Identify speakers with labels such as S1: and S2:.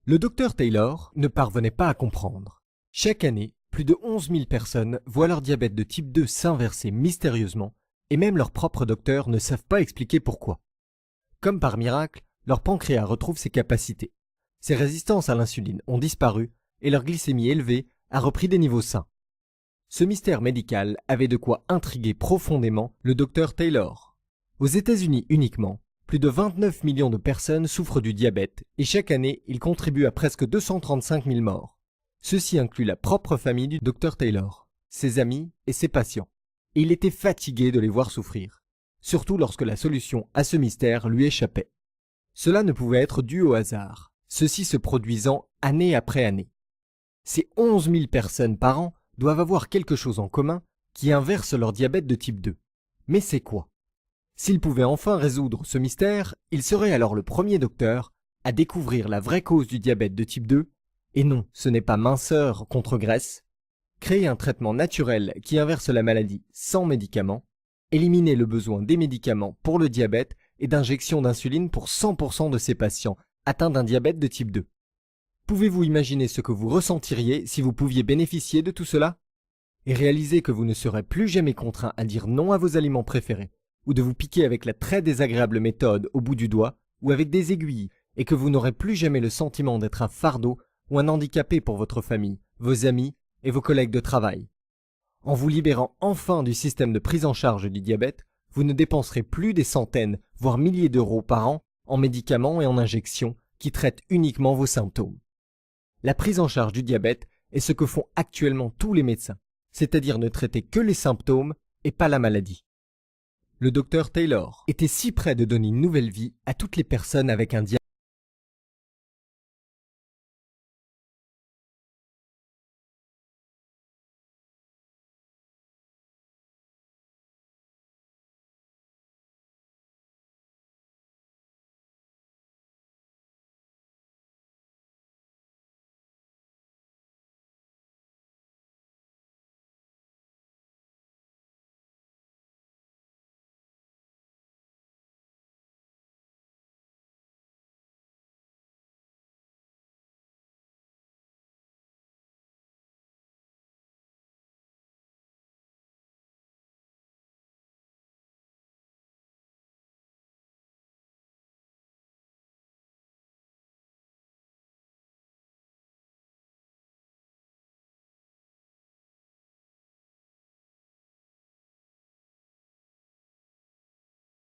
S1: Le docteur Taylor ne parvenait pas à comprendre. Chaque année, plus de 11 000 personnes voient leur diabète de type 2 s'inverser mystérieusement et même leurs propres docteurs ne savent pas expliquer pourquoi. Comme par miracle, leur pancréas retrouve ses capacités. Ses résistances à l'insuline ont disparu et leur glycémie élevée a repris des niveaux sains. Ce mystère médical avait de quoi intriguer profondément le docteur Taylor. Aux États-Unis uniquement, plus de 29 millions de personnes souffrent du diabète et chaque année, il contribue à presque 235 000 morts. Ceci inclut la propre famille du docteur Taylor, ses amis et ses patients. Et il était fatigué de les voir souffrir, surtout lorsque la solution à ce mystère lui échappait. Cela ne pouvait être dû au hasard, ceci se produisant année après année. Ces 11 000 personnes par an doivent avoir quelque chose en commun qui inverse leur diabète de type 2. Mais c'est quoi? S'il pouvait enfin résoudre ce mystère, il serait alors le premier docteur à découvrir la vraie cause du diabète de type 2. Et non, ce n'est pas minceur contre graisse. Créer un traitement naturel qui inverse la maladie sans médicaments, éliminer le besoin des médicaments pour le diabète et d'injection d'insuline pour 100% de ces patients atteints d'un diabète de type 2. Pouvez-vous imaginer ce que vous ressentiriez si vous pouviez bénéficier de tout cela? Et réaliser que vous ne serez plus jamais contraint à dire non à vos aliments préférés, ou de vous piquer avec la très désagréable méthode au bout du doigt, ou avec des aiguilles, et que vous n'aurez plus jamais le sentiment d'être un fardeau ou un handicapé pour votre famille, vos amis et vos collègues de travail. En vous libérant enfin du système de prise en charge du diabète, vous ne dépenserez plus des centaines, voire milliers d'euros par an en médicaments et en injections qui traitent uniquement vos symptômes. La prise en charge du diabète est ce que font actuellement tous les médecins, c'est-à-dire ne traiter que les symptômes et pas la maladie. Le docteur Taylor était si près de donner une nouvelle vie à toutes les personnes avec un diabète.